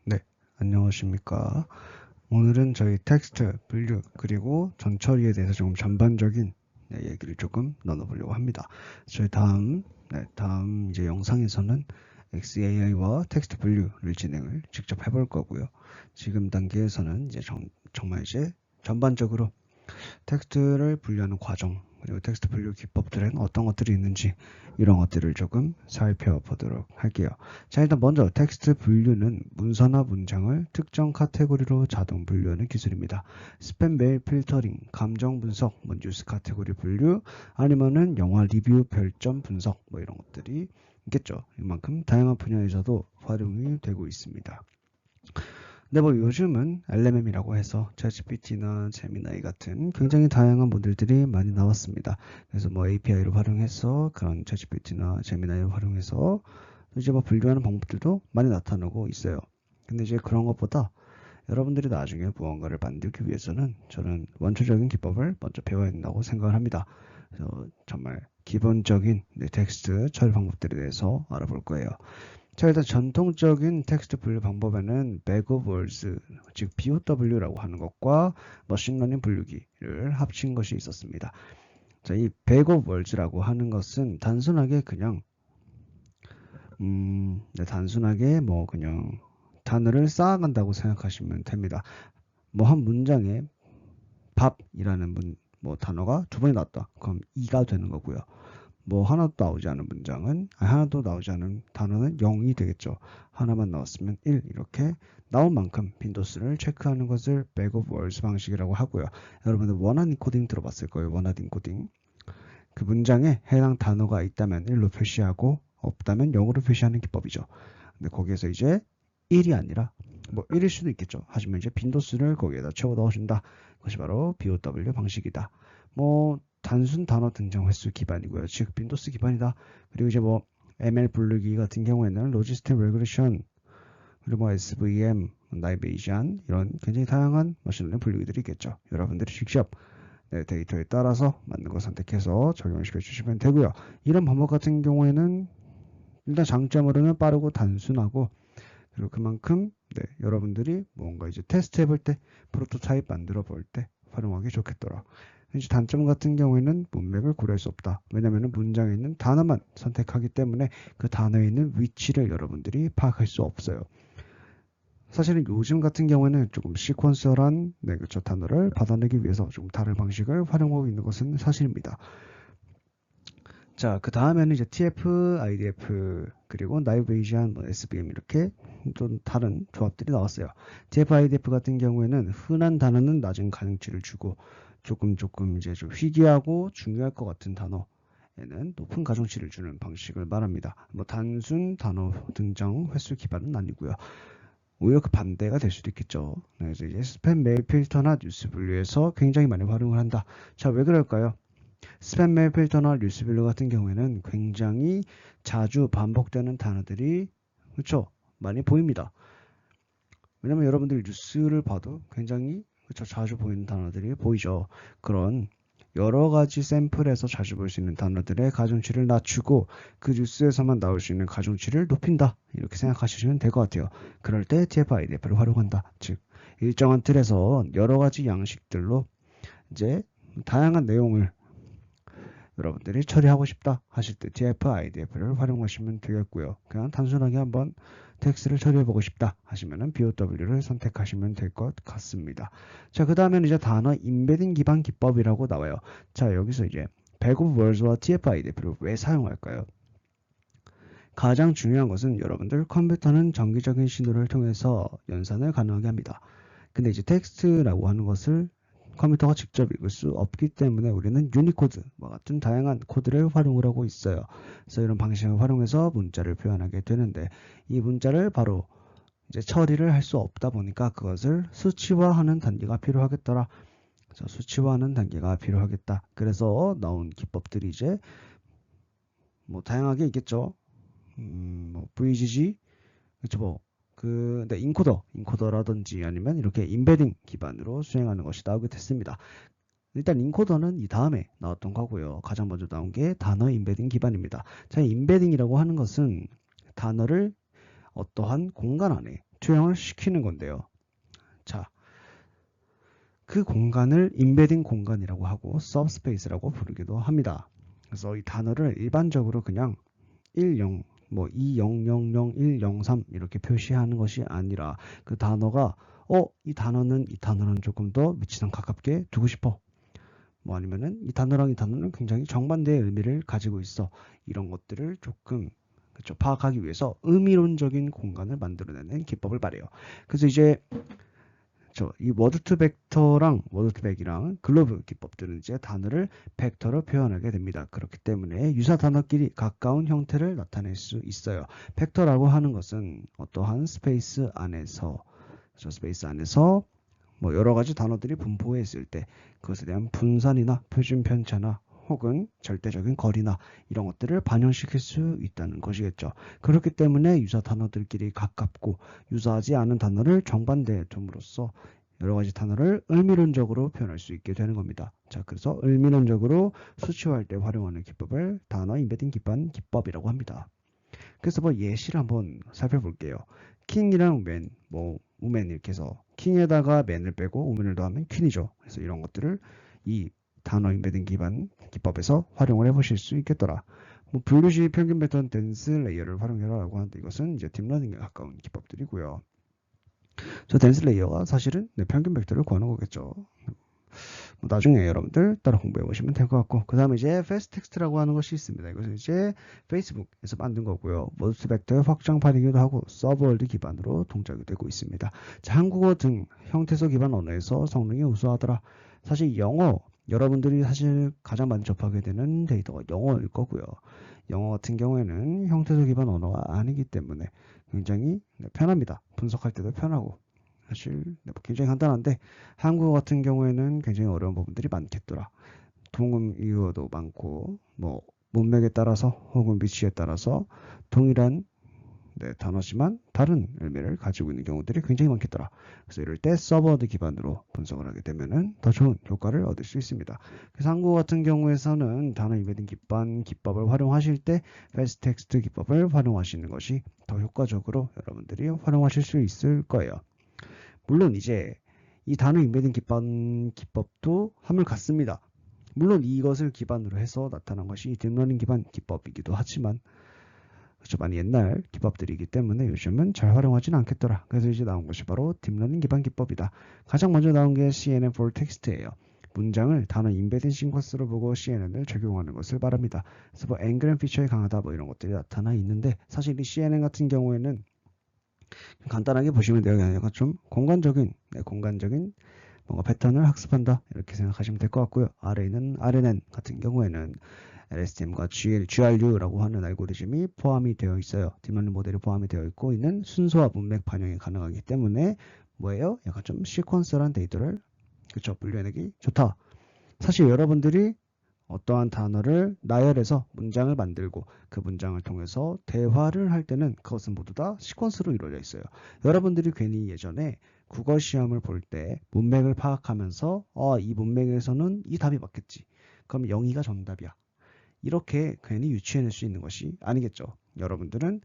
네, 안녕하십니까. 오늘은 저희 텍스트, 분류, 그리고 전처리에 대해서 조금 전반적인 얘기를 조금 나눠보려고 합니다. 저희 다음 이제 영상에서는 XAI와 텍스트 분류를 진행을 직접 해볼 거고요. 지금 단계에서는 이제 정말 이제 전반적으로 텍스트를 분류하는 과정, 그리고 텍스트 분류 기법들은 어떤 것들이 있는지 이런 것들을 조금 살펴보도록 할게요. 자, 일단 먼저 텍스트 분류는 문서나 문장을 특정 카테고리로 자동 분류하는 기술입니다. 스팸 메일 필터링, 감정 분석, 뉴스 카테고리 분류, 아니면은 영화 리뷰 별점 분석 이런 것들이 있겠죠. 이만큼 다양한 분야에서도 활용이 되고 있습니다. 근데 요즘은 LMM이라고 해서 챗GPT나 제미나이 같은 굉장히 다양한 모델들이 많이 나왔습니다. 그래서 API를 활용해서 그런 챗GPT나 제미나이를 활용해서 이제 분류하는 방법들도 많이 나타나고 있어요. 근데 이제 그런 것보다 여러분들이 나중에 무언가를 만들기 위해서는 저는 원초적인 기법을 먼저 배워야 된다고 생각을 합니다. 그래서 정말 기본적인 텍스트 처리 방법들에 대해서 알아볼 거예요. 자, 일단 전통적인 텍스트 분류 방법에는 bag of words, 즉 BOW라고 하는 것과 머신러닝 분류기를 합친 것이 있었습니다. 자, 이 bag of words라고 하는 것은 단순하게 그냥 단순하게 그냥 단어를 쌓아간다고 생각하시면 됩니다. 한 문장에 밥이라는 단어가 두 번이 나왔다. 그럼 2가 되는 거고요. 하나도 나오지 않은 문장은, 하나도 나오지 않은 단어는 0이 되겠죠. 하나만 나왔으면 1, 이렇게 나온 만큼 빈도수를 체크하는 것을 bag of words 방식이라고 하고요. 여러분들 원한 인코딩 들어봤을 거예요. 원한 인코딩. 그 문장에 해당 단어가 있다면 1로 표시하고 없다면 0으로 표시하는 기법이죠. 근데 거기에서 이제 1이 아니라 1일 수도 있겠죠. 하지만 이제 빈도수를 거기에다 채워 넣어준다. 그것이 바로 BOW 방식이다. 단순 단어 등장 횟수 기반이고요. 즉 빈도수 기반이다. 그리고 이제 ML 분류기 같은 경우에는 로지스틱 레그레션, 그리고 SVM, 나이베이션 이런 굉장히 다양한 머신러닝 분류기들이 있겠죠. 여러분들이 직접 데이터에 따라서 맞는 거 선택해서 적용시켜 주시면 되고요. 이런 방법 같은 경우에는 일단 장점으로는 빠르고 단순하고, 그리고 그만큼 여러분들이 뭔가 이제 테스트 해볼 때, 프로토타입 만들어 볼 때 활용하기 좋겠더라. 이제 단점 같은 경우에는 문맥을 고려할 수 없다. 왜냐하면 문장에 있는 단어만 선택하기 때문에 그 단어에 있는 위치를 여러분들이 파악할 수 없어요. 사실은 요즘 같은 경우에는 조금 시퀀서란 그렇죠, 단어를 받아내기 위해서 조금 다른 방식을 활용하고 있는 것은 사실입니다. 자, 그 다음에는 이제 TF, IDF, 그리고 나이베이지안, SVM 이렇게 좀 다른 조합들이 나왔어요. TF, IDF 같은 경우에는 흔한 단어는 낮은 가중치를 주고 조금 이제 좀 희귀하고 중요할 것 같은 단어에는 높은 가중치를 주는 방식을 말합니다. 단순 단어 등장 횟수 기반은 아니고요. 오히려 그 반대가 될 수도 있겠죠. 그래서 이제 스팸 메일 필터나 뉴스 분류에서 굉장히 많이 활용을 한다. 자, 왜 그럴까요? 스팸 메일 필터나 뉴스 분류 같은 경우에는 굉장히 자주 반복되는 단어들이 그렇죠, 많이 보입니다. 왜냐면 여러분들이 뉴스를 봐도 굉장히 그렇죠, 자주 보이는 단어들이 보이죠. 그런 여러 가지 샘플에서 자주 볼 수 있는 단어들의 가중치를 낮추고 그 뉴스에서만 나올 수 있는 가중치를 높인다. 이렇게 생각하시면 될 것 같아요. 그럴 때 TF-IDF를 활용한다. 즉 일정한 틀에서 여러 가지 양식들로 이제 다양한 내용을 여러분들이 처리하고 싶다 하실 때 TF, IDF를 활용하시면 되겠고요. 그냥 단순하게 한번 텍스트를 처리해보고 싶다 하시면은 BOW를 선택하시면 될 것 같습니다. 자, 그 다음에는 이제 단어 인베딩 기반 기법이라고 나와요. 자, 여기서 이제 bag of words와 TF, IDF를 왜 사용할까요? 가장 중요한 것은 여러분들 컴퓨터는 정기적인 신호를 통해서 연산을 가능하게 합니다. 근데 이제 텍스트라고 하는 것을 컴퓨터가 직접 읽을 수 없기 때문에 우리는 유니코드와 같은 다양한 코드를 활용을 하고 있어요. 그래서 이런 방식을 활용해서 문자를 표현하게 되는데, 이 문자를 바로 이제 처리를 할 수 없다 보니까 그것을 수치화하는 단계가 필요하겠더라. 그래서 수치화하는 단계가 필요하겠다. 그래서 나온 기법들이 이제 다양하게 있겠죠. VGG, 그렇죠. 인코더라든지 아니면 이렇게 인베딩 기반으로 수행하는 것이 나오게 됐습니다. 일단 인코더는 이 다음에 나왔던 거고요. 가장 먼저 나온 게 단어 인베딩 기반입니다. 자, 인베딩이라고 하는 것은 단어를 어떠한 공간 안에 투영을 시키는 건데요. 자, 그 공간을 인베딩 공간이라고 하고 서브스페이스라고 부르기도 합니다. 그래서 이 단어를 일반적으로 그냥 10, 뭐 2000, 103 이렇게 표시하는 것이 아니라 그 단어가 이 단어는 조금 더 위치상 가깝게 두고 싶어. 뭐 아니면은 이 단어랑 이 단어는 굉장히 정반대의 의미를 가지고 있어. 이런 것들을 조금 그쵸, 파악하기 위해서 의미론적인 공간을 만들어내는 기법을 말해요. 그래서 이제 이 워드 투 벡터랑 워드 투 백이랑 글로브 기법들은 이제 단어를 벡터로 표현하게 됩니다. 그렇기 때문에 유사 단어끼리 가까운 형태를 나타낼 수 있어요. 벡터라고 하는 것은 어떠한 스페이스 안에서 뭐 여러 가지 단어들이 분포해 있을 때 그것에 대한 분산이나 표준 편차나 혹은 절대적인 거리나 이런 것들을 반영시킬 수 있다는 것이겠죠. 그렇기 때문에 유사 단어들끼리 가깝고 유사하지 않은 단어를 정반대에 둠으로써 여러 가지 단어를 의미론적으로 표현할 수 있게 되는 겁니다. 자, 그래서 의미론적으로 수치화할 때 활용하는 기법을 단어 인베딩 기법이라고 합니다. 그래서 뭐 예시를 한번 살펴볼게요. 킹이랑 맨, 뭐 우맨 이렇게 해서 킹에다가 맨을 빼고 우맨을 더하면 퀸이죠. 그래서 이런 것들을 이 단어 인베딩 기법에서 활용을 해보실 수 있겠더라. 뭐 블루시 평균 패턴 댄스 레이어를 활용해라라고 하는데 이것은 이제 딥러닝에 가까운 기법들이고요. 저 댄스 레이어가 사실은 평균 벡터를 구하는 거겠죠. 뭐 나중에 여러분들 따라 공부해 보시면 될 것 같고, 그 다음에 이제 패스트 텍스트라고 하는 것이 있습니다. 이것은 이제 페이스북에서 만든 거고요. 모드 벡터의 확장판이기도 하고 서브월드 기반으로 동작이 되고 있습니다. 자, 한국어 등 형태소 기반 언어에서 성능이 우수하더라. 사실 영어, 여러분들이 사실 가장 많이 접하게 되는 데이터가 영어일 거고요. 영어 같은 경우에는 형태소 기반 언어가 아니기 때문에 굉장히 편합니다. 분석할 때도 편하고 사실 굉장히 간단한데 한국어 같은 경우에는 굉장히 어려운 부분들이 많겠더라. 동음 이어도 많고 뭐 문맥에 따라서 혹은 위치에 따라서 동일한 단어지만 다른 의미를 가지고 있는 경우들이 굉장히 많겠더라. 그래서 이럴 때 서버워드 기반으로 분석을 하게 되면은 더 좋은 효과를 얻을 수 있습니다. 그래서 한국어 같은 경우에서는 단어 인베딩 기법을 활용하실 때 패스트 텍스트 기법을 활용하시는 것이 더 효과적으로 여러분들이 활용하실 수 있을 거예요. 물론 이제 이 단어 인베딩 기법도 함을 같습니다. 물론 이것을 기반으로 해서 나타난 것이 딥러닝 기반 기법이기도 하지만 그렇죠, 많이 옛날 기법들이기 때문에 요즘은 잘 활용하지는 않겠더라. 그래서 이제 나온 것이 바로 딥러닝 기반 기법이다. 가장 먼저 나온 게 CNN for Text예요. 문장을 단어 인베딩 싱퀀스로 보고 CNN을 적용하는 것을 말합니다. 그래서 뭐 앵그램 피처에 강하다 뭐 이런 것들이 나타나 있는데 사실 이 CNN 같은 경우에는 간단하게 보시면 돼요. 약간 좀 공간적인 뭔가 패턴을 학습한다 이렇게 생각하시면 될 것 같고요. RNN 같은 경우에는 LSTM과 GRU라고 하는 알고리즘이 포함이 되어 있어요. 딥러닝 모델이 포함이 되어 있고 있는 순서와 문맥 반영이 가능하기 때문에 뭐예요? 약간 좀 시퀀스한 데이터를 그쵸 분류해내기 좋다. 사실 여러분들이 어떠한 단어를 나열해서 문장을 만들고 그 문장을 통해서 대화를 할 때는 그것은 모두 다 시퀀스로 이루어져 있어요. 여러분들이 괜히 예전에 국어 시험을 볼 때 문맥을 파악하면서 이 문맥에서는 이 답이 맞겠지. 그럼 0이가 정답이야. 이렇게 괜히 유추해낼 수 있는 것이 아니겠죠. 여러분들은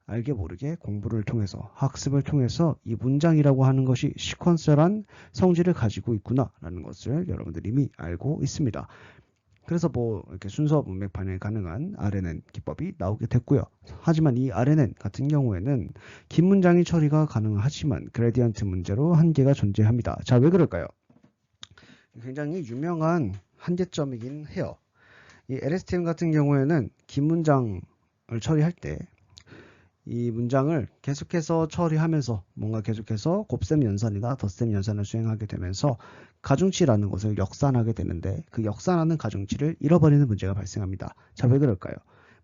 알게 모르게 공부를 통해서 학습을 통해서 이 문장이라고 하는 것이 시퀀스란 성질을 가지고 있구나라는 것을 여러분들이 이미 알고 있습니다. 그래서 뭐 이렇게 순서 문맥 반영이 가능한 RNN 기법이 나오게 됐고요. 하지만 이 RNN 같은 경우에는 긴 문장이 처리가 가능하지만 그레디언트 문제로 한계가 존재합니다. 자, 왜 그럴까요? 굉장히 유명한 한계점이긴 해요. 이 LSTM 같은 경우에는 긴 문장을 처리할 때 이 문장을 계속해서 처리하면서 뭔가 계속해서 곱셈 연산이나 덧셈 연산을 수행하게 되면서 가중치라는 것을 역산하게 되는데 그 역산하는 가중치를 잃어버리는 문제가 발생합니다. 자, 왜 그럴까요?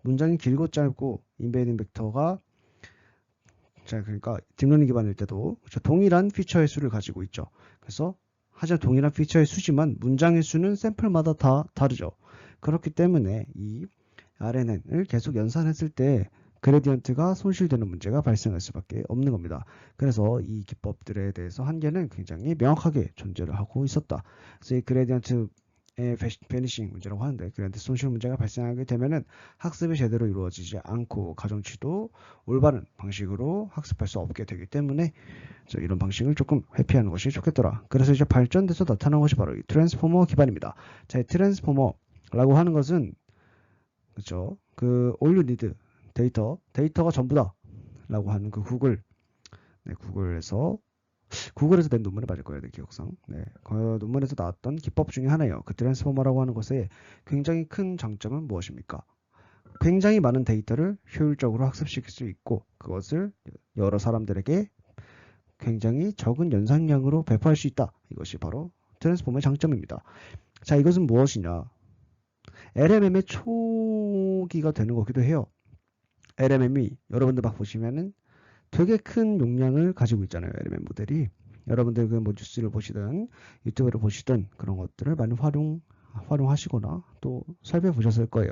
문장이 길고 짧고 인베딩 벡터가 자, 그러니까 딥러닝 기반일 때도 동일한 피처의 수를 가지고 있죠. 그래서 하지만 동일한 피처의 수지만 문장의 수는 샘플마다 다 다르죠. 그렇기 때문에 이 RNN을 계속 연산했을 때 그레디언트가 손실되는 문제가 발생할 수밖에 없는 겁니다. 그래서 이 기법들에 대해서 한계는 굉장히 명확하게 존재를 하고 있었다. 그래서 이 그레디언트 베니싱 문제라고 하는데 그랜드 손실 문제가 발생하게 되면은 학습이 제대로 이루어지지 않고 가중치도 올바른 방식으로 학습할 수 없게 되기 때문에 이런 방식을 조금 회피하는 것이 좋겠더라. 그래서 이제 발전돼서 나타난 것이 바로 이 트랜스포머 기반입니다. 자, 이 트랜스포머라고 하는 것은 그렇죠. 그 all you need 데이터가 전부다라고 하는 그 구글에서 낸 논문에 맞을 거예요, 내 기억상. 네, 그 논문에서 나왔던 기법 중에 하나예요. 그 트랜스포머라고 하는 것의 굉장히 큰 장점은 무엇입니까? 굉장히 많은 데이터를 효율적으로 학습시킬 수 있고 그것을 여러 사람들에게 굉장히 적은 연산량으로 배포할 수 있다. 이것이 바로 트랜스포머의 장점입니다. 자, 이것은 무엇이냐? LMM의 초기가 되는 거기도 해요. LMM이 여러분들 막 보시면은 되게 큰 용량을 가지고 있잖아요. LMM 모델이. 여러분들 그 뭐 뉴스를 보시든 유튜브를 보시든 그런 것들을 많이 활용하시거나 또 살펴보셨을 거예요.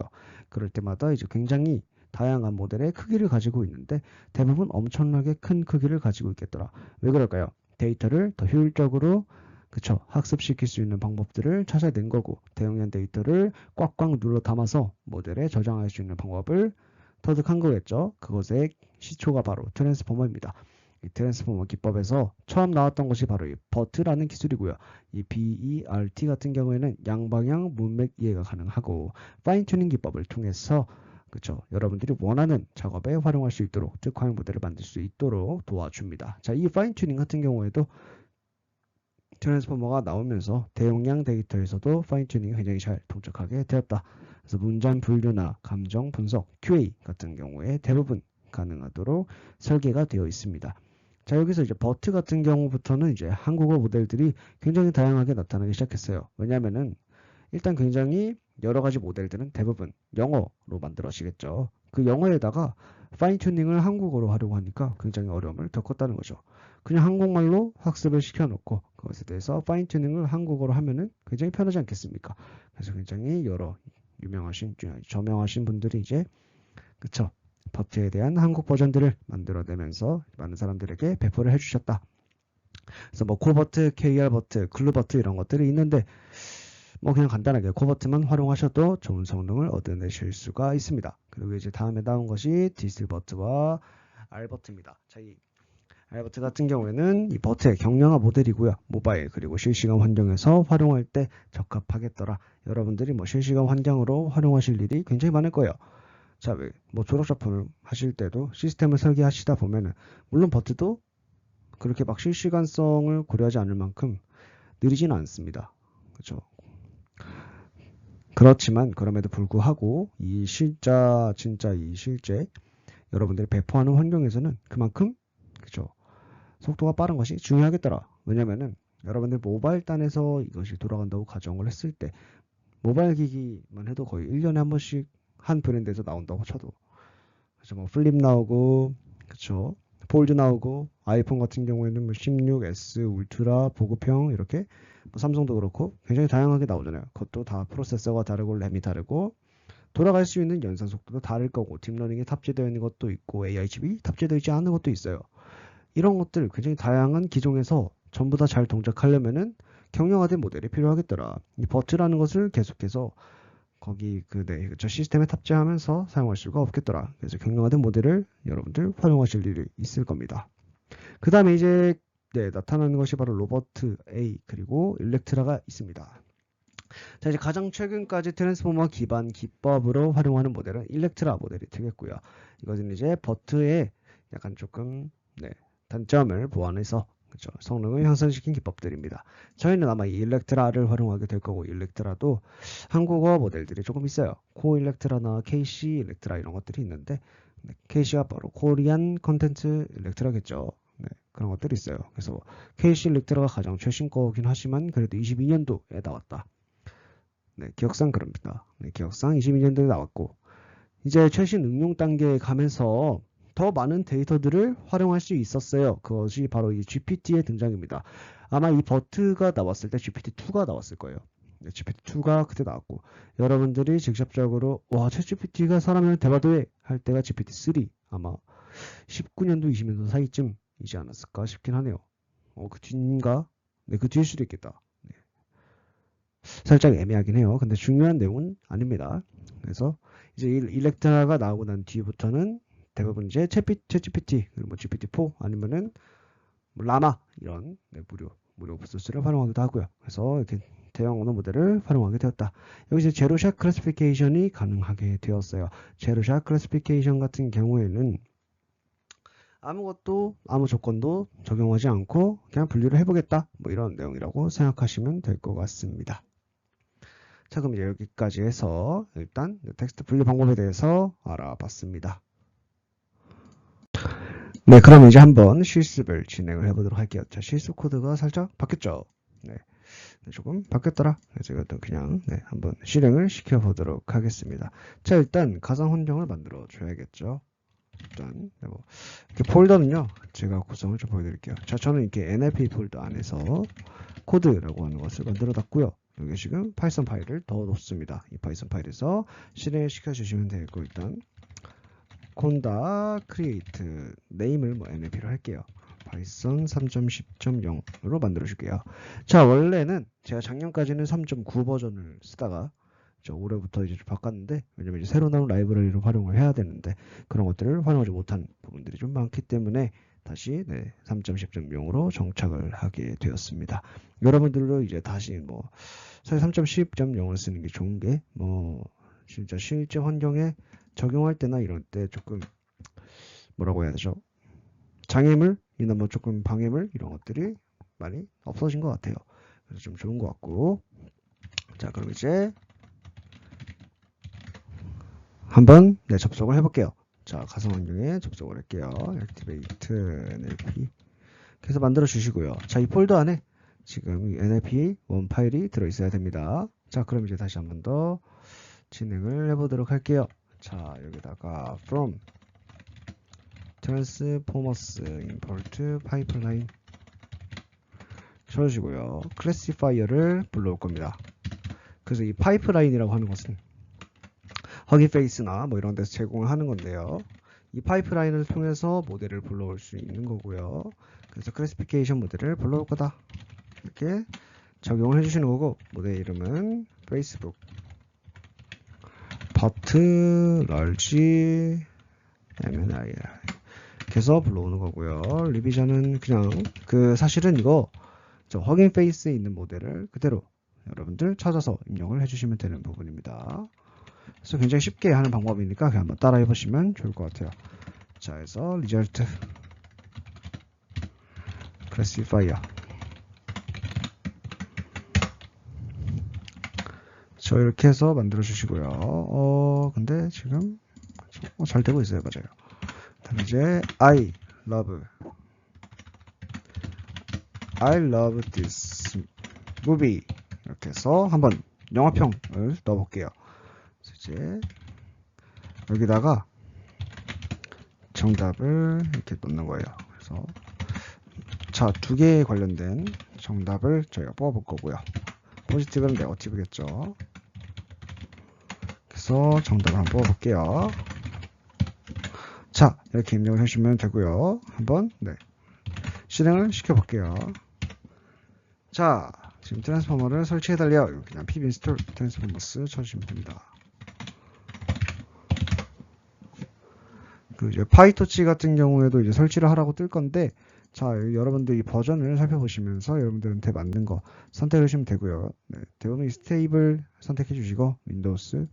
그럴 때마다 이제 굉장히 다양한 모델의 크기를 가지고 있는데 대부분 엄청나게 큰 크기를 가지고 있겠더라. 왜 그럴까요? 데이터를 더 효율적으로 그쵸 학습시킬 수 있는 방법들을 찾아낸 거고 대용량 데이터를 꽉꽉 눌러 담아서 모델에 저장할 수 있는 방법을 터득한 거겠죠. 그것의 시초가 바로 트랜스포머입니다. 이 트랜스포머 기법에서 처음 나왔던 것이 바로 이 BERT라는 기술이고요. 이 BERT 같은 경우에는 양방향 문맥 이해가 가능하고 파인 튜닝 기법을 통해서 그쵸 여러분들이 원하는 작업에 활용할 수 있도록 특화형 모델을 만들 수 있도록 도와줍니다. 자, 이 파인 튜닝 같은 경우에도 트랜스포머가 나오면서 대용량 데이터에서도 파인 튜닝이 굉장히 잘 동작하게 되었다. 그래서 문장 분류나 감정 분석, QA 같은 경우에 대부분 가능하도록 설계가 되어 있습니다. 자, 여기서 이제 버트 같은 경우부터는 이제 한국어 모델들이 굉장히 다양하게 나타나기 시작했어요. 왜냐면은 일단 굉장히 여러 가지 모델들은 대부분 영어로 만들어지겠죠. 그 영어에다가 파인 튜닝을 한국어로 하려고 하니까 굉장히 어려움을 겪었다는 거죠. 그냥 한국말로 학습을 시켜놓고 그것에 대해서 파인 튜닝을 한국어로 하면은 굉장히 편하지 않겠습니까? 그래서 굉장히 여러 유명하신, 저명하신 분들이 이제 그쵸 버트에 대한 한국 버전들을 만들어내면서 많은 사람들에게 배포를 해주셨다. 그래서 뭐 코버트, KR버트, 글루버트 이런 것들이 있는데 뭐 그냥 간단하게 코버트만 활용하셔도 좋은 성능을 얻어내실 수가 있습니다. 그리고 이제 다음에 나온 것이 디스버트와 알버트입니다. 자, 이 알버트 같은 경우에는 이 버트의 경량화 모델이고요. 모바일 그리고 실시간 환경에서 활용할 때 적합하겠더라. 여러분들이 뭐 실시간 환경으로 활용하실 일이 굉장히 많을 거예요. 자, 뭐 졸업작품을 하실 때도 시스템을 설계하시다 보면은 물론 버트도 그렇게 막 실시간성을 고려하지 않을 만큼 느리지는 않습니다. 그렇죠? 그렇지만 그럼에도 불구하고 이 진짜 이 실제 여러분들이 배포하는 환경에서는 그만큼 그렇죠? 속도가 빠른 것이 중요하겠더라. 왜냐면은 여러분들 모바일 단에서 이것이 돌아간다고 가정을 했을 때 모바일 기기만 해도 거의 1년에 한 번씩 한 브랜드에서 나온다고 쳐도 그렇죠? 뭐 플립 나오고 그렇죠? 폴드 나오고 아이폰 같은 경우에는 뭐 16S 울트라 보급형 이렇게 뭐 삼성도 그렇고 굉장히 다양하게 나오잖아요. 그것도 다 프로세서가 다르고 램이 다르고 돌아갈 수 있는 연산 속도도 다를 거고 딥러닝이 탑재되어 있는 것도 있고 AI 칩이 탑재되어 있지 않은 것도 있어요. 이런 것들 굉장히 다양한 기종에서 전부 다 잘 동작하려면은 경량화된 모델이 필요하겠더라. 이 버트라는 것을 계속해서 거기 저 시스템에 탑재하면서 사용할 수가 없겠더라. 그래서 경량화된 모델을 여러분들 활용하실 일이 있을 겁니다. 그 다음에 이제 나타나는 것이 바로 로버트 A 그리고 일렉트라가 있습니다. 자, 이제 가장 최근까지 트랜스포머 기반 기법으로 활용하는 모델은 일렉트라 모델이 되겠고요. 이것은 이제 버트의 약간 조금 단점을 보완해서 그렇죠. 성능을 향상시킨 기법들입니다. 저희는 아마 이 일렉트라를 활용하게 될 거고 일렉트라도 한국어 모델들이 조금 있어요. 코 일렉트라나 KC 일렉트라 이런 것들이 있는데 KC가 바로 코리안 컨텐츠 일렉트라겠죠. 그런 것들이 있어요. 그래서 KC 일렉트라가 가장 최신 거긴 하지만 그래도 22년도에 나왔다. 기억상 그럽니다. 기억상 22년도에 나왔고 이제 최신 응용 단계에 가면서 더 많은 데이터들을 활용할 수 있었어요. 그것이 바로 이 GPT의 등장입니다. 아마 이 버트가 나왔을 때 GPT-2가 나왔을 거예요. GPT-2가 그때 나왔고 여러분들이 직접적으로 와 챗GPT가 사람을 대화도 할 때가 GPT-3 아마 19년도 20년도 사이쯤이지 않았을까 싶긴 하네요. 그 뒤인가? 그 뒤일 수도 있겠다. 살짝 애매하긴 해요. 근데 중요한 내용은 아닙니다. 그래서 이제 일렉트라가 나오고 난 뒤부터는 대부분 이제 챗GPT, 뭐 GPT-4 아니면은 뭐 라마 이런 네, 무료 오픈소스를 활용하기도 하고요. 그래서 이렇게 대형 언어 모델을 활용하게 되었다. 여기 이제 제로샷 클래시피케이션이 가능하게 되었어요. 제로샷 클래시피케이션 같은 경우에는 아무것도 아무 조건도 적용하지 않고 그냥 분류를 해보겠다. 뭐 이런 내용이라고 생각하시면 될 것 같습니다. 자, 그럼 이제 여기까지 해서 일단 텍스트 분류 방법에 대해서 알아봤습니다. 네, 그럼 이제 한번 실습을 진행을 해보도록 할게요. 자, 실습 코드가 살짝 바뀌었죠? 네, 조금 바뀌었더라. 그래서 이것도 그냥 한번 실행을 시켜보도록 하겠습니다. 자, 일단 가상 환경을 만들어 줘야겠죠. 일단 뭐 이렇게 폴더는요, 제가 구성을 좀 보여드릴게요. 자, 저는 이렇게 NLP 폴더 안에서 코드라고 하는 것을 만들어 놨고요. 여기 지금 파이썬 파일을 더 놓습니다. 이 파이썬 파일에서 실행을 시켜주시면 되고, 일단 콘다 크리에이트 네임을 뭐 NLP로 할게요. 파이썬 3.10.0으로 만들어 줄게요. 자, 원래는 제가 작년까지는 3.9 버전을 쓰다가 올해부터 이제 좀 바꿨는데, 왜냐면 이제 새로 나온 라이브러리를 활용을 해야 되는데 그런 것들을 활용하지 못한 부분들이 좀 많기 때문에 다시 3.10.0으로 정착을 하게 되었습니다. 여러분들도 이제 다시 뭐 사실 3.10.0을 쓰는 게 좋은 게 뭐 진짜 실제 환경에 적용할 때나 이럴 때 조금 뭐라고 해야 되죠? 장애물이나 뭐 조금 방해물 이런 것들이 많이 없어진 것 같아요. 그래서 좀 좋은 것 같고, 자, 그럼 이제 한번 접속을 해볼게요. 자, 가상 환경에 접속을 할게요. Activate NLP. 그래서 만들어 주시고요. 자, 이 폴더 안에 지금 이 NLP 원 파일이 들어 있어야 됩니다. 자, 그럼 이제 다시 한번 더 진행을 해보도록 할게요. 자, 여기다가 from transformers import pipeline 쳐주시고요. classifier를 불러올 겁니다. 그래서 이 파이프라인이라고 하는 것은 허기페이스나 뭐 이런 데서 제공을 하는 건데요. 이 파이프라인을 통해서 모델을 불러올 수 있는 거고요. 그래서 클래시피케이션 모델을 불러올 거다. 이렇게 적용을 해주시는 거고, 모델 이름은 페이스북 버트 럴지 MNIR 해서 불러오는 거고요. 리비전은 그냥 사실은 이거 허깅 페이스에 있는 모델을 그대로 여러분들 찾아서 입력을 해주시면 되는 부분입니다. 그래서 굉장히 쉽게 하는 방법이니까 그냥 한번 따라해 보시면 좋을 것 같아요. 자, 해서 result classifier. 저 이렇게 해서 만들어 주시고요. 근데 지금 잘 되고 있어요. 맞아요. 다음 이제 I love this movie 이렇게 해서 한번 영화평을 넣어볼게요. 이제 여기다가 정답을 이렇게 넣는 거예요. 그래서 자, 두 개에 관련된 정답을 저희가 뽑아볼 거고요. 포지티브는 네거티브겠죠. 그래서 정답을 한번 뽑아볼게요. 자, 이렇게 입력을 해주시면 되고요. 한번 실행을 시켜볼게요. 자, 지금 트랜스포머를 설치해달래요. 그냥 pip install transformers 쳐주시면 됩니다. 이제 파이토치 같은 경우에도 이제 설치를 하라고 뜰 건데, 자, 여러분들 이 버전을 살펴보시면서 여러분들한테 맞는 거 선택해 주시면 되고요. 대부분 이 스테이블 선택해 주시고, 윈도우스.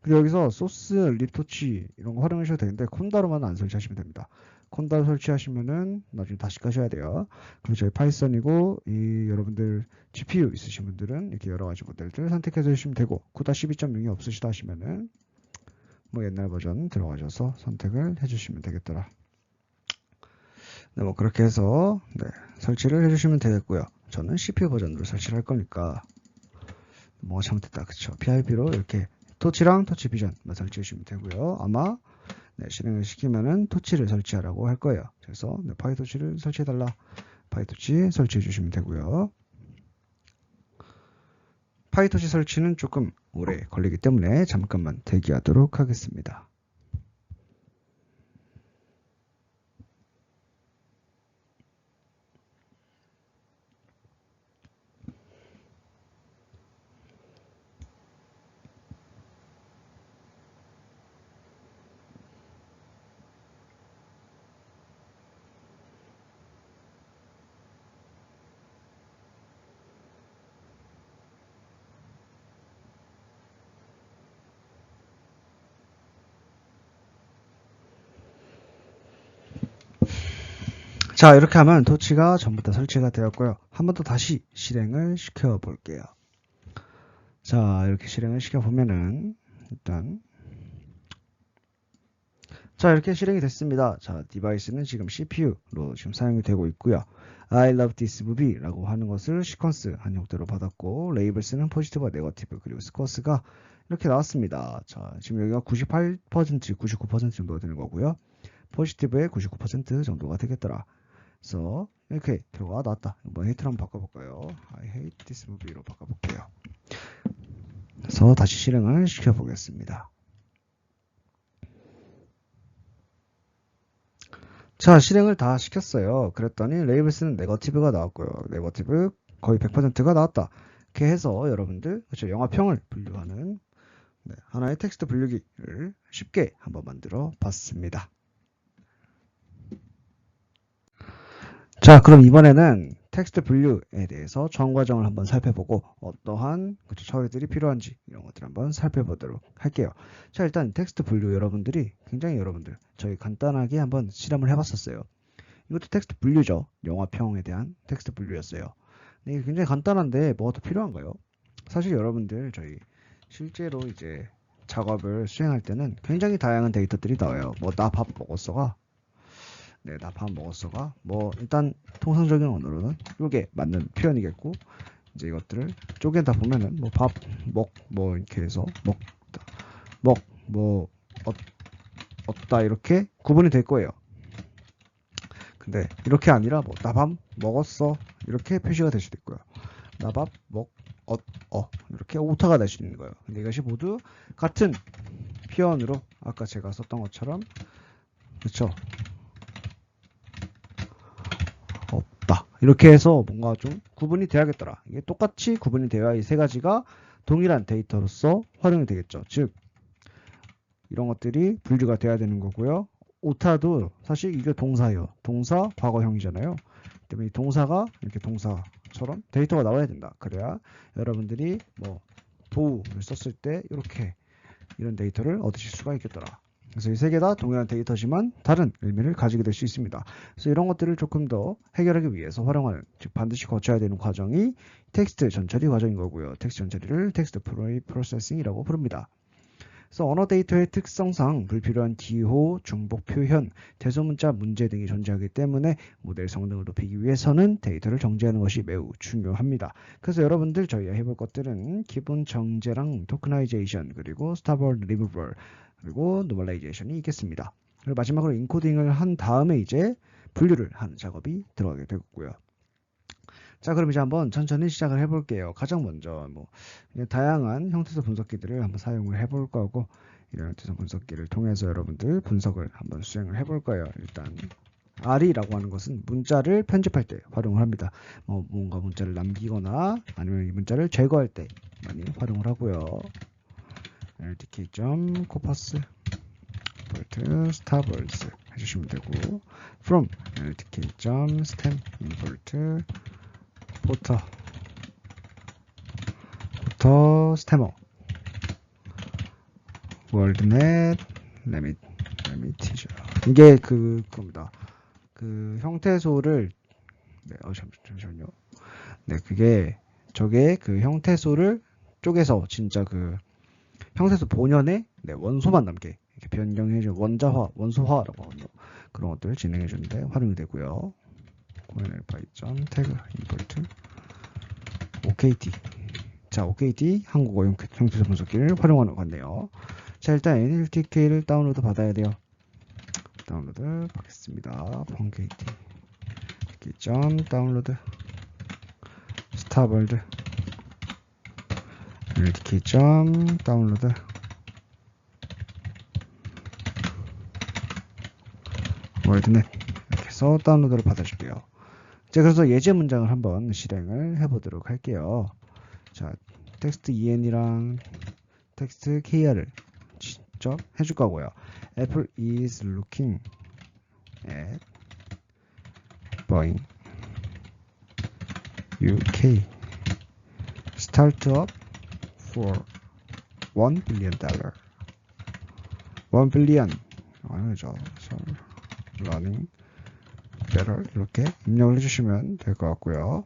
그리고 여기서 소스, 립토치 이런 거 활용하셔도 되는데, 콘다로만 안 설치하시면 됩니다. 콘다로 설치하시면은 나중에 다시 까셔야 돼요. 그리고 저희 파이썬이고, 여러분들 GPU 있으신 분들은 이렇게 여러 가지 모델들 선택해 주시면 되고, 9-12.0이 없으시다 하시면은 뭐 옛날 버전 들어가셔서 선택을 해주시면 되겠더라. 뭐 그렇게 해서 설치를 해주시면 되겠고요. 저는 CPU 버전으로 설치를 할 거니까 뭐가 잘못됐다, 그쵸? PIP로 이렇게 토치랑 토치 비전만 설치해 주시면 되고요. 아마 실행을 시키면은 토치를 설치하라고 할 거예요. 그래서 파이토치를 설치해달라. 파이토치 설치해 주시면 되고요. 파이토치 설치는 조금 오래 걸리기 때문에 잠깐만 대기하도록 하겠습니다. 자, 이렇게 하면 토치가 전부 다 설치가 되었고요. 한 번 더 다시 실행을 시켜 볼게요. 자, 이렇게 실행을 시켜 보면은 일단 자, 이렇게 실행이 됐습니다. 자, 디바이스는 지금 CPU로 지금 사용이 되고 있고요. I love this movie 라고 하는 것을 시퀀스 한 형태로 받았고, 레이블스는 포지티브와 네거티브, 그리고 스코어스가 이렇게 나왔습니다. 자, 지금 여기가 98%, 99% 정도가 되는 거고요. 포지티브의 99% 정도가 되겠더라. 그래서 이렇게 결과가 나왔다. 한번 헤이트를 한번 바꿔볼까요? I hate this movie로 바꿔볼게요. 그래서 다시 실행을 시켜보겠습니다. 자, 실행을 다 시켰어요. 그랬더니 레이블스는 네거티브가 나왔고요. 네거티브 거의 100%가 나왔다. 이렇게 해서 여러분들 그렇죠, 영화평을 분류하는 하나의 텍스트 분류기를 쉽게 한번 만들어 봤습니다. 자, 그럼 이번에는 텍스트 분류에 대해서 전 과정을 한번 살펴보고 어떠한 처리들이 필요한지 이런 것들 한번 살펴보도록 할게요. 자, 일단 텍스트 분류 여러분들이 굉장히 저희 간단하게 한번 실험을 해봤었어요. 이것도 텍스트 분류죠. 영화평에 대한 텍스트 분류였어요. 이게 굉장히 간단한데 뭐가 더 필요한가요? 사실 여러분들 저희 실제로 이제 작업을 수행할 때는 굉장히 다양한 데이터들이 나와요. 뭐 나 밥 먹었어가 네, 나 밥 먹었어가 뭐 일단 통상적인 언어로는 이게 맞는 표현이겠고, 이제 이것들을 쪼개다 보면은 뭐 밥, 먹, 뭐 이렇게 해서 먹다, 먹, 뭐 얻다 이렇게 구분이 될 거예요. 근데 이렇게 아니라 뭐 나 밥 먹었어 이렇게 표시가 될 수도 있고요. 나 밥 먹, 이렇게 오타가 될 수 있는 거예요. 근데 이것이 모두 같은 표현으로 아까 제가 썼던 것처럼 그렇죠. 없다. 이렇게 해서 뭔가 좀 구분이 돼야겠더라. 이게 똑같이 구분이 되어야 이 세 가지가 동일한 데이터로서 활용이 되겠죠. 즉 이런 것들이 분류가 돼야 되는 거고요. 오타도 사실 이게 동사예요. 동사 과거형이잖아요. 때문에 이 동사가 이렇게 동사처럼 데이터가 나와야 된다. 그래야 여러분들이 뭐 도우를 썼을 때 이렇게 이런 데이터를 얻으실 수가 있겠더라. 그래서 이 세 개 다 동일한 데이터지만 다른 의미를 가지게 될 수 있습니다. 그래서 이런 것들을 조금 더 해결하기 위해서 활용하는, 즉 반드시 거쳐야 되는 과정이 텍스트 전처리 과정인 거고요. 텍스트 전처리를 텍스트 프로세싱이라고 부릅니다. 그래서 언어 데이터의 특성상 불필요한 기호, 중복 표현, 대소문자 문제 등이 존재하기 때문에 모델 성능을 높이기 위해서는 데이터를 정제하는 것이 매우 중요합니다. 그래서 여러분들 저희가 해볼 것들은 기본 정제랑 토크나이제이션, 그리고 스타벌 리무벌, 그리고 노멀라이제이션이 있겠습니다. 그리고 마지막으로 인코딩을 한 다음에 이제 분류를 하는 작업이 들어가게 되겠고요. 자, 그럼 이제 한번 천천히 시작을 해볼게요. 가장 먼저 뭐 다양한 형태소 분석기들을 한번 사용을 해볼 거고, 이런 형태소 분석기를 통해서 여러분들 분석을 한번 수행을 해볼 거예요. 일단 R이라고 하는 것은 문자를 편집할 때 활용을 합니다. 뭔가 문자를 남기거나 아니면 이 문자를 제거할 때 많이 활용을 하고요. ldk.corpus starwords 해주시면 되고, from ldk.stem import 포터 스테머 월드넷 레미티저, 이게 그겁니다. 그 형태소를 잠시만요. 네, 저게 그 형태소를 쪼개서 진짜 그 형태소 본연의 원소만 남게 이렇게 변경해줘 원소화라고 하거든요. 그런 것들을 진행해 주는데 활용이 되고요. tags import OKT. 자, OKT 한국어 형태소 분석기를 활용하는 것 같네요. 자, 일단 NLTK를 다운로드 받아야 돼요. 다운로드 받겠습니다. OKT 다운로드 스타벌드 NLTK 다운로드 월드넷, 이렇게 해서 다운로드를 받아줄게요. 자, 그래서 예제 문장을 한번 실행을 해보도록 할게요. 자, 텍스트 en이랑 텍스트 kr을 직접 해줄 거고요. Apple is looking at buying UK startup for $1 billion. 1 billion 아니죠. running 에러 이렇게 입력을 해주시면 될 것 같고요.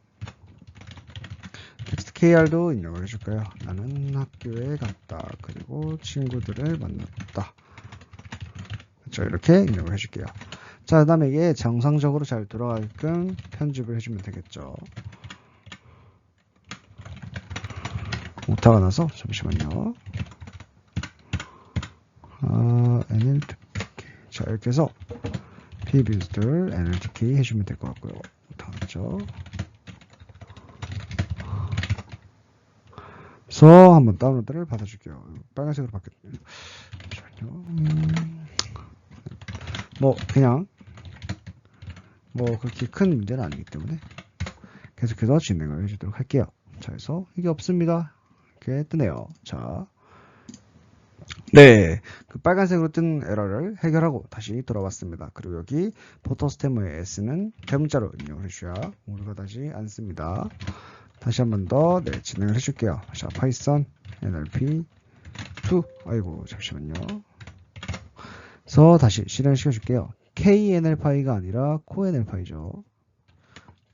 텍스트 kr도 입력을 해줄까요? 나는 학교에 갔다. 그리고 친구들을 만났다. 그렇죠? 이렇게 입력을 해줄게요. 자, 그 다음에 이게 정상적으로 잘 돌아가게끔 편집을 해주면 되겠죠. 오타가 나서 잠시만요. 자, 이렇게 해서 pbuilder nltk 해주면 될 것 같고요. 오타가 났죠. 그래서 한번 다운로드를 받아줄게요. 빨간색으로 바뀌었네요. 잠시만요. 뭐 그냥 뭐 그렇게 큰 문제는 아니기 때문에 계속해서 진행을 해주도록 할게요. 자, 그래서 이게 없습니다. 이렇게 뜨네요. 자, 네, 그 빨간색으로 뜬 에러를 해결하고 다시 돌아왔습니다. 그리고 여기 포토스테머의 S는 대문자로 입력을 해주셔야 오류가 나지 않습니다. 다시 한 번 더 진행을 해줄게요. 자, 파이썬 nlp 2 아이고 잠시만요. 그래서 다시 실행을 시켜줄게요. knlpy가 아니라 coNLPy죠.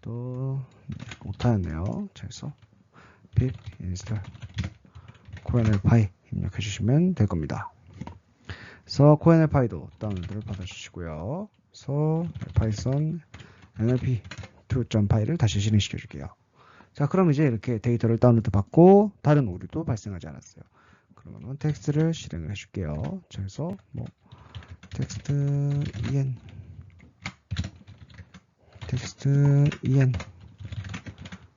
또 오타였네요. 자, 그래서 pip install coNLPy 입력해주시면 될 겁니다. 그래서 coNLPy도 다운로드를 받아주시고요. 그래서 python nlp 2.py를 다시 실행시켜줄게요. 자, 그럼 이제 이렇게 데이터를 다운로드 받고 다른 오류도 발생하지 않았어요. 그러면 텍스트를 실행을 해줄게요. 자, 그래서 뭐 텍스트 en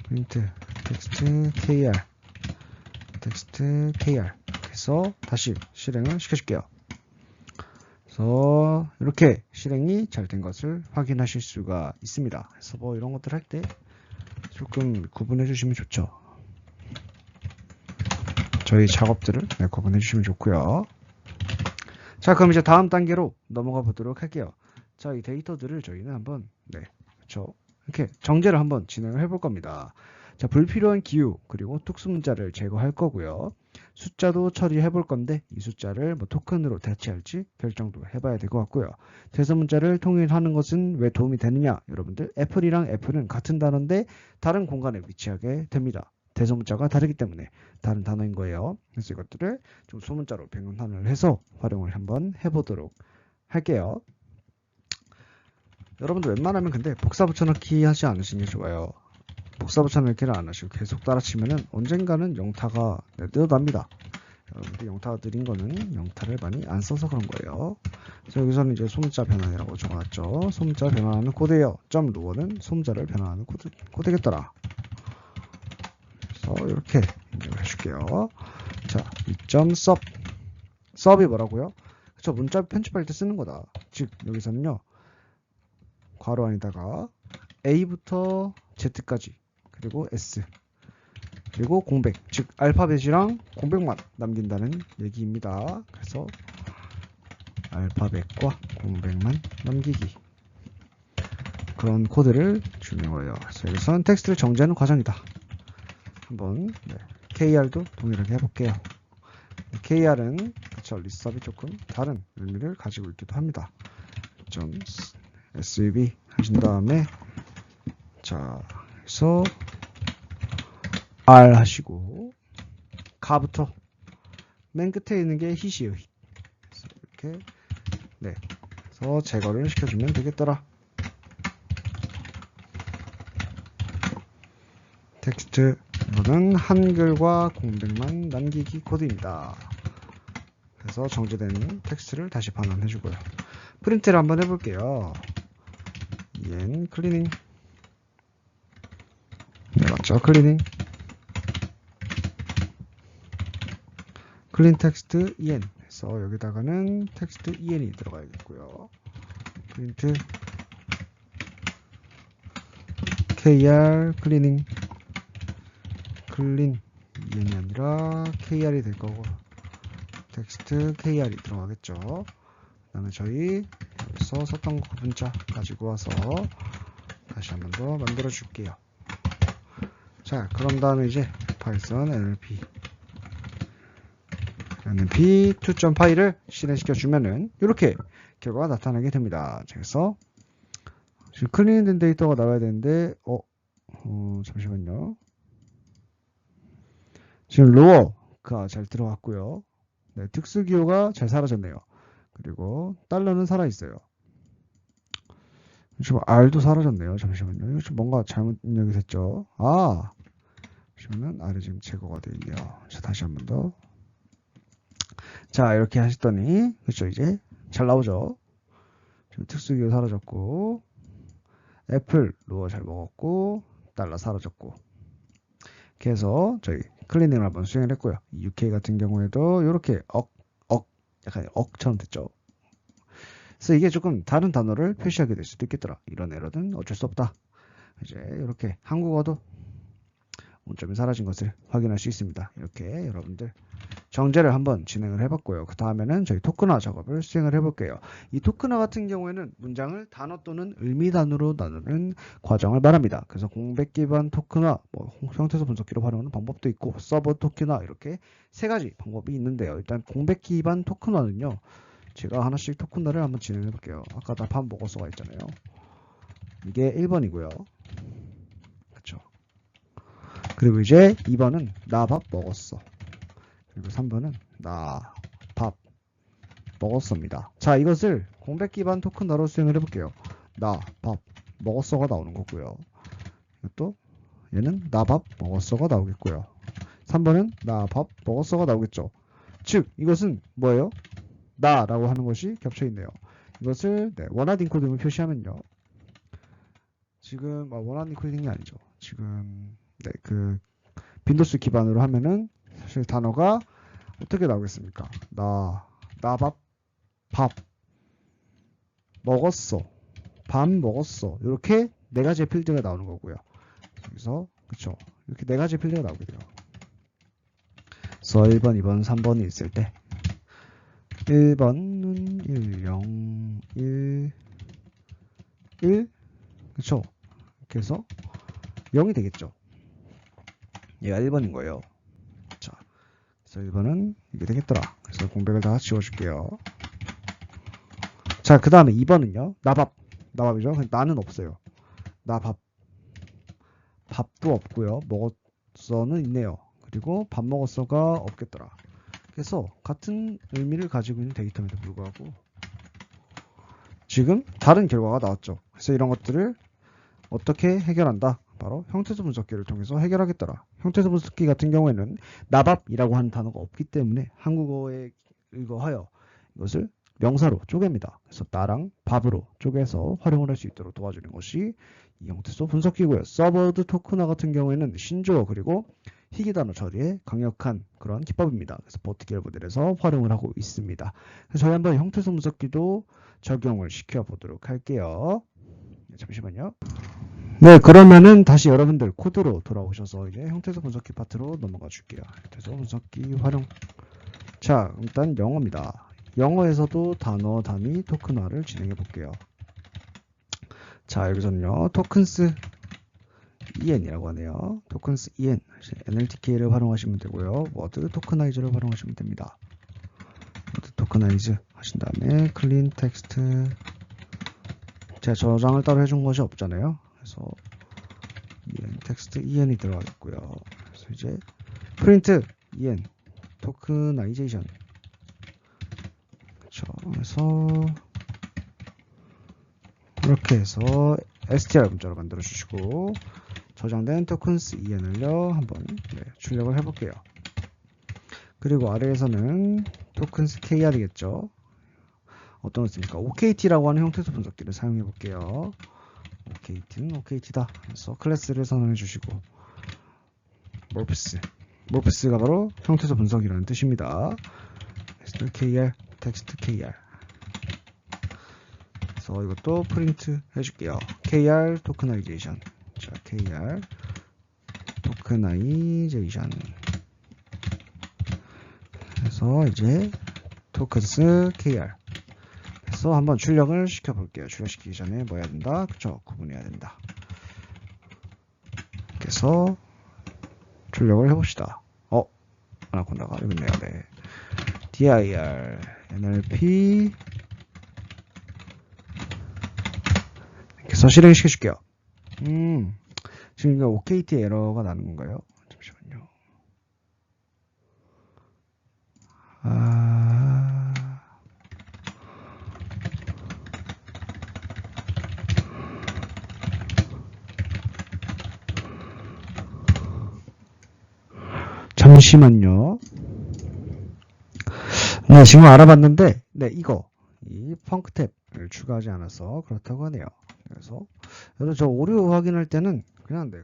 프린트 텍스트 kr 해서 다시 실행을 시켜줄게요. 그래서 이렇게 실행이 잘 된 것을 확인하실 수가 있습니다. 그래서 뭐 이런 것들 할 때 조금 구분해 주시면 좋죠. 저희 작업들을 구분해 주시면 좋고요. 자, 그럼 이제 다음 단계로 넘어가 보도록 할게요. 자, 이 데이터들을 저희는 한번 그렇죠. 이렇게 정제를 한번 진행을 해볼 겁니다. 자, 불필요한 기호 그리고 특수문자를 제거할 거고요. 숫자도 처리해 볼 건데 이 숫자를 뭐 토큰으로 대체할지 결정도 해봐야 될 것 같고요. 대소문자를 통일하는 것은 왜 도움이 되느냐? 여러분들 애플이랑 애플은 같은 단어인데 다른 공간에 위치하게 됩니다. 대소문자가 다르기 때문에 다른 단어인 거예요. 그래서 이것들을 좀 소문자로 변환을 해서 활용을 한번 해보도록 할게요. 여러분들 웬만하면 근데 복사 붙여넣기 하지 않으시는 게 좋아요. 복사 붙여넣기를 안 하시고 계속 따라치면은 언젠가는 영타가 늘어납니다. 여러분들 영타가 느린 거는 영타를 많이 안 써서 그런 거예요. 그래서 여기서는 이제 소문자 변환이라고 적어놨죠. 소문자 변환하는 코드예요. 점 로어는 소문자를 변환하는 코드겠더라. 그래서 이렇게 입력을 해줄게요. 자, 이점 sub이 뭐라고요? 그쵸, 문자 편집할 때 쓰는 거다. 즉 여기서는요, 괄호 안에다가 A부터 Z까지 그리고 S 그리고 공백, 즉 알파벳이랑 공백만 남긴다는 얘기입니다. 그래서 알파벳과 공백만 남기기, 그런 코드를 주는 거예요. 그래서 여기서는 텍스트를 정제하는 과정이다. 한번 KR도 동일하게 해볼게요. KR은 그쵸, 리서브이 조금 다른 의미를 가지고 있기도 합니다. 좀 SUV 하신 다음에 자, 그래서 R 하시고 가부터 맨 끝에 있는 게 hit이에요. hit. 그래서 이렇게 그래서 제거를 시켜주면 되겠더라. 텍스트 이거는 한글과 공백만 남기기 코드입니다. 그래서 정제된 텍스트를 다시 반환해주고요. 프린트를 한번 해볼게요. en 클리닝 맞죠? 클린 텍스트 en 그래서 여기다가는 텍스트 en이 들어가야겠고요. 프린트 kr 클린 en이 아니라 kr이 될 거고 텍스트 kr이 들어가겠죠. 그 다음에 저희 여기서 썼던 구분자 가지고 와서 다시 한 번 더 만들어 줄게요. 자, 그런 다음에 이제 python nlp 2.py를 실행시켜 주면은 이렇게 결과가 나타나게 됩니다. 그래서 지금 클린된 데이터가 나와야 되는데, 잠시만요. 지금 로어가 잘 들어갔고요. 네, 특수기호가 잘 사라졌네요. 그리고 달러는 살아있어요. 지금 R도 사라졌네요. 잠시만요. 이거 좀 뭔가 잘못 입력이 됐죠. 잠시만요. R이 지금 제거가 되어 있네요. 자, 다시 한 번 더. 자, 이렇게 하셨더니, 그렇죠. 이제 잘 나오죠. 지금 특수기호 사라졌고, 애플 로어 잘 먹었고, 달러 사라졌고. 이렇게 해서 저희 클리닝을 한번 수행을 했고요. UK 같은 경우에도 이렇게 약간 억처럼 됐죠. 그래서 이게 조금 다른 단어를 표시하게 될 수도 있겠더라. 이런 에러는 어쩔 수 없다. 이제 이렇게 한국어도 문점이 사라진 것을 확인할 수 있습니다. 이렇게 여러분들 정제를 한번 진행을 해봤고요. 그 다음에는 저희 토큰화 작업을 수행을 해볼게요. 이 토큰화 같은 경우에는 문장을 단어 또는 의미 단어로 나누는 과정을 말합니다. 그래서 공백 기반 토큰화, 형태소 분석기로 활용하는 방법도 있고, 서버 토큰화 이렇게 세 가지 방법이 있는데요. 일단 공백 기반 토큰화는요. 제가 하나씩 토큰화를 한번 진행해 볼게요. 아까 나 밥 먹었어가 있잖아요. 이게 1번이고요. 그쵸. 그리고 이제 2번은 나 밥 먹었어. 그리고 3번은 나 밥 먹었습니다. 자, 이것을 공백 기반 토큰화로 수행을 해볼게요. 나 밥 먹었어가 나오는 거고요. 이것도 얘는 나 밥 먹었어가 나오겠고요. 3번은 나 밥 먹었어가 나오겠죠. 즉 이것은 뭐예요? 나라고 하는 것이 겹쳐 있네요. 이것을 원하드 인코딩을 표시하면요. 지금 원하드 인코딩이 아니죠. 지금 그 빈도수 기반으로 하면은 사실 단어가 어떻게 나오겠습니까? 나 밥 먹었어. 밥 먹었어. 이렇게 네 가지의 필드가 나오는 거고요. 그래서 그쵸. 이렇게 네 가지 필드가 나오게 돼요. 그래서 1번, 2번, 3번이 있을 때 1번은 1, 0, 1, 1 그쵸. 이렇게 해서 0이 되겠죠. 얘가 1번인 거예요. 자, 그래서 1번은 이게 되겠더라. 그래서 공백을 다 지워줄게요. 자, 그 다음에 2번은요. 나밥이죠. 나는 없어요. 밥도 없고요. 먹었어는 있네요. 그리고 밥 먹었어가 없겠더라. 그래서 같은 의미를 가지고 있는 데이터임에도 불구하고 지금 다른 결과가 나왔죠. 그래서 이런 것들을 어떻게 해결한다? 바로 형태소 분석기를 통해서 해결하겠더라. 형태소 분석기 같은 경우에는 나밥이라고 하는 단어가 없기 때문에 한국어에 의거하여 이것을 명사로 쪼갭니다. 그래서 나랑 밥으로 쪼개서 활용을 할 수 있도록 도와주는 것이 이 형태소 분석기고요. 서버드 토큰화 같은 경우에는 신조어 그리고 희귀 단어 처리에 강력한 그런 기법입니다. 그래서 버티겔 모델에서 활용을 하고 있습니다. 그래서 저희 한번 형태소 분석기도 적용을 시켜보도록 할게요. 잠시만요. 네, 그러면은 다시 여러분들 코드로 돌아오셔서 이제 형태소 분석기 파트로 넘어가 줄게요. 형태소 분석기 활용. 자, 일단 영어입니다. 영어에서도 단어 단위 토큰화를 진행해 볼게요. 자, 여기서는요, 토큰스 en이라고 하네요. 토큰스 en, NLTK를 활용하시면 되고요. 워드 토커나이즈를 활용하시면 됩니다. 워드 토커나이즈 하신 다음에 클린 텍스트. 제가 저장을 따로 해준 것이 없잖아요. 그래서 텍스트 en이 들어가겠고요. 그래서 이제 프린트 en 토크나이제이션. 그렇죠. 그래서 이렇게 해서 str 문자로 만들어 주시고 저장된 토큰스 en을요 한번 출력을 해볼게요. 그리고 아래에서는 토큰스 kr이겠죠. 어떤 거 있습니까? OKT라고 하는 형태소 분석기를 사용해 볼게요. OKT는 OKT다. 그래서 클래스를 선언해 주시고 morphs가 바로 형태소 분석이라는 뜻입니다. 그래서 kr, 텍스트 kr. 그래서 이것도 프린트 해줄게요. kr 토크나이제이션. 자, kr 토크나이제이션. 그래서 이제 토큰스 kr. 그래서 한번 출력을 시켜볼게요. 출력시키기 전에 뭐 해야 된다? 그쵸? 구분해야 된다. 그래서 출력을 해봅시다. 아나콘다가 여기 있네요. 네. dir nlp 그래서 실행시켜 줄게요. 지금 이거 OKT 에러가 나는 건가요? 잠시만요. 잠시만요. 네, 지금 알아봤는데, 네, 이 펑크 탭을 추가하지 않아서 그렇다고 하네요. 그래서, 여러분, 저 오류 확인할 때는 그냥, 네,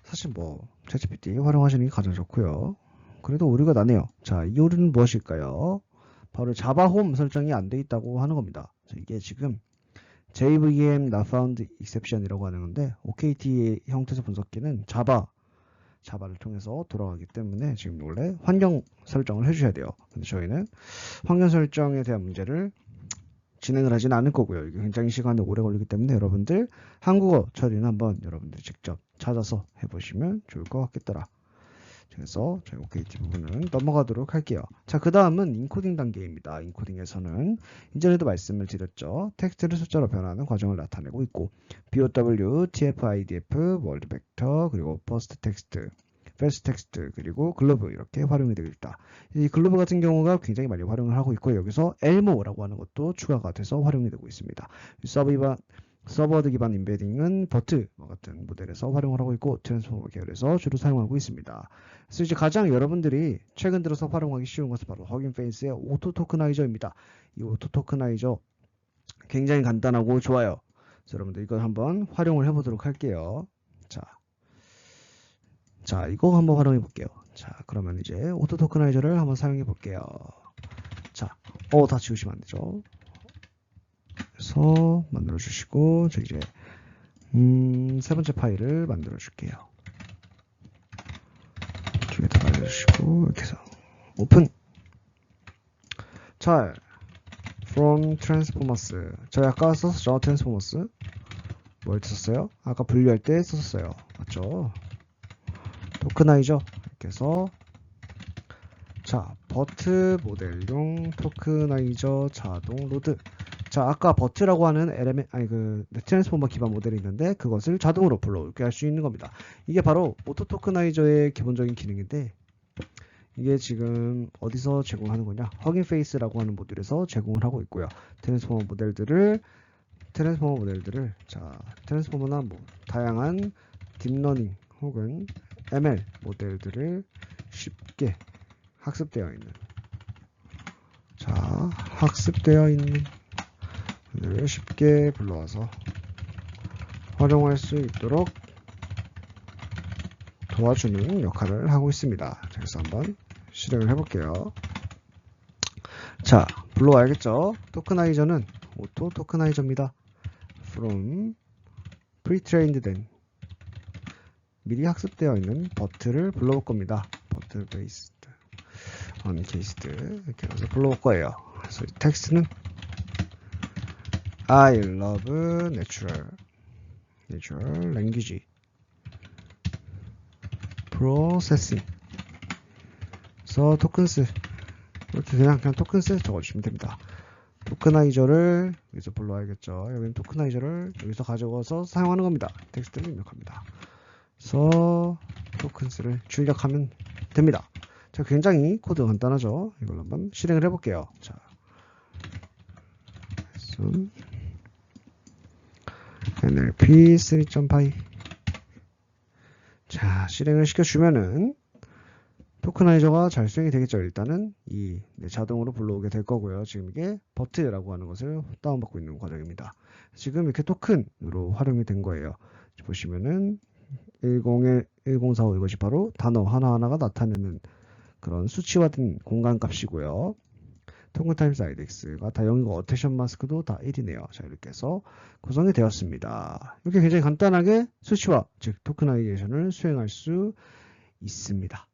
사실 뭐, 챗GPT 활용하시는 게 가장 좋고요. 그래도 오류가 나네요. 자, 이 오류는 무엇일까요? 바로 자바 홈 설정이 안 돼 있다고 하는 겁니다. 이게 지금 JVM not found exception이라고 하는 건데, OKT 형태에서 분석기는 자바를 통해서 돌아가기 때문에 지금 원래 환경 설정을 해주셔야 돼요. 근데 저희는 환경 설정에 대한 문제를 진행을 하지는 않을 거고요. 이게 굉장히 시간이 오래 걸리기 때문에 여러분들 한국어 처리는 한번 여러분들이 직접 찾아서 해보시면 좋을 것 같겠더라. 그래서 저희 OKT 부분은 넘어가도록 할게요. 자, 그 다음은 인코딩 단계입니다. 인코딩에서는 이전에도 말씀을 드렸죠. 텍스트를 숫자로 변화하는 과정을 나타내고 있고 BOW, TF-IDF, 월드 벡터, 그리고 버스트 텍스트, 패스트 텍스트, 그리고 글로브 이렇게 활용이 되고 있다. 이 글로브 같은 경우가 굉장히 많이 활용을 하고 있고 여기서 엘모라고 하는 것도 추가가 돼서 활용이 되고 있습니다. 서버드 기반 임베딩은 버트 같은 모델에서 활용을 하고 있고 트랜스포머 계열에서 주로 사용하고 있습니다. 그래서 이제 가장 여러분들이 최근 들어서 활용하기 쉬운 것은 바로 허깅 페이스의 오토 토크나이저입니다. 이 오토 토크나이저 굉장히 간단하고 좋아요. 그래서 여러분들 이걸 한번 활용을 해보도록 할게요. 자, 이거 한번 활용해 볼게요. 자, 그러면 이제 오토 토크나이저를 한번 사용해 볼게요. 자, 다 지우시면 안 되죠. 그래서 만들어 주시고 저 이제 세 번째 파일을 만들어 줄게요. 이쪽에다 알려주시고 이렇게 해서 오픈. 자, from transformers. 저희 아까 썼었죠. transformers 뭘 썼어요? 아까 분류할 때 썼었어요. 맞죠? 토크나이저 이렇게 해서 자, 버트 모델용 토크나이저 자동 로드. 자, 아까 버트라고 하는 트랜스포머 기반 모델이 있는데 그것을 자동으로 불러오게 할 수 있는 겁니다. 이게 바로 오토 토크나이저의 기본적인 기능인데 이게 지금 어디서 제공하는 거냐? 허깅 페이스라고 하는 모듈에서 제공을 하고 있고요. 트랜스포머 모델들을 자, 트랜스포머나 뭐 다양한 딥러닝 혹은 ML 모델들을 쉽게 학습되어 있는 를 쉽게 불러와서 활용할 수 있도록 도와주는 역할을 하고 있습니다. 그래서 한번 실행을 해볼게요. 자, 불러와야겠죠. 토크나이저는 오토 토크나이저입니다. from pre-trained 된 미리 학습되어 있는 버트를 불러올 겁니다. 버트 based uncased 이렇게 해서 불러올 거예요. 그래서 텍스트는 I love natural language processing. 그래서 토큰스 이렇게 그냥 토큰스 적어주시면 됩니다. 토크나이저를 여기서 불러야겠죠. 여기는 토크나이저를 여기서 가져와서 사용하는 겁니다. 텍스트를 입력합니다. 그래서 토큰스를 출력하면 됩니다. 자, 굉장히 코드 간단하죠. 이걸 한번 실행을 해볼게요. 자, NLP 3.py. 자, 실행을 시켜주면은 토크나이저가 잘 수행이 되겠죠. 일단은 자동으로 불러오게 될 거고요. 지금 이게 버트라고 하는 것을 다운받고 있는 과정입니다. 지금 이렇게 토큰으로 활용이 된 거예요. 보시면은 1045 이것이 바로 단어 하나하나가 나타내는 그런 수치화된 공간 값이고요. 토큰 타임스 IDX가 다 0이고 어테션 마스크도 다 1이네요. 자, 이렇게 해서 구성이 되었습니다. 이렇게 굉장히 간단하게 수치화, 즉 토크나이제이션을 수행할 수 있습니다.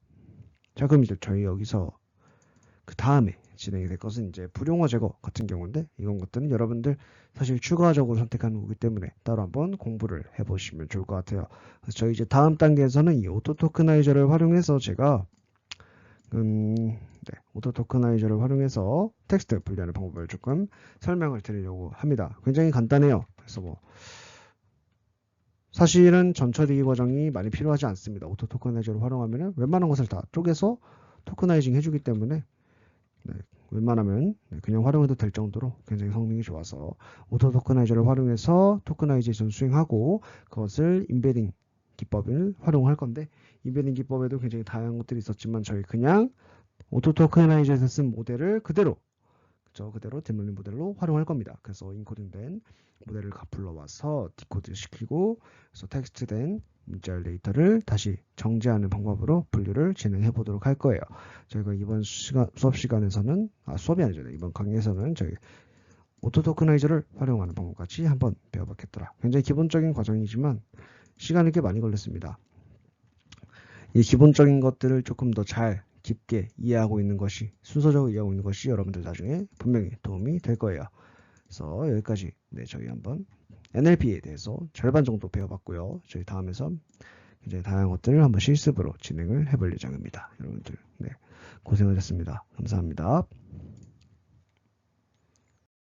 자, 그럼 이제 저희 여기서 그 다음에 진행이 될 것은 이제 불용어 제거 같은 경우인데 이런 것들은 여러분들 사실 추가적으로 선택하는 거기 때문에 따로 한번 공부를 해보시면 좋을 것 같아요. 그래서 저희 이제 다음 단계에서는 이 오토 토크나이저를 활용해서 제가 오토 토크나이저를 활용해서 텍스트 분류하는 방법을 조금 설명을 드리려고 합니다. 굉장히 간단해요. 그래서 뭐 사실은 전처리기 과정이 많이 필요하지 않습니다. 오토 토커나이저를 활용하면 웬만한 것을 다 쪼개서 토커나이징 해주기 때문에 네, 웬만하면 그냥 활용해도 될 정도로 굉장히 성능이 좋아서 오토 토커나이저를 활용해서 토커나이제이션 수행하고 그것을 인베딩 기법을 활용할 건데 인베딩 기법에도 굉장히 다양한 것들이 있었지만 저희 그냥 오토 토커나이제이션 쓴 모델을 그대로 딥러닝 모델로 활용할 겁니다. 그래서 인코딩된 모델을 불러와서 디코드 시키고 그래서 텍스트된 문자 데이터를 다시 정제하는 방법으로 분류를 진행해 보도록 할 거예요. 저희가 이번 수업 시간에서는 수업이 아니죠. 이번 강의에서는 저희 오토 토커나이저를 활용하는 방법까지 한번 배워봤겠더라. 굉장히 기본적인 과정이지만 시간이 꽤 많이 걸렸습니다. 이 기본적인 것들을 조금 더 잘 깊게 이해하고 있는 것이 순서적으로 이해하고 있는 것이 여러분들 나중에 분명히 도움이 될 거예요. 그래서 여기까지 저희 한번 NLP에 대해서 절반 정도 배워봤고요. 저희 다음에서 굉장히 다양한 것들을 한번 실습으로 진행을 해볼 예정입니다. 여러분들 고생하셨습니다. 감사합니다.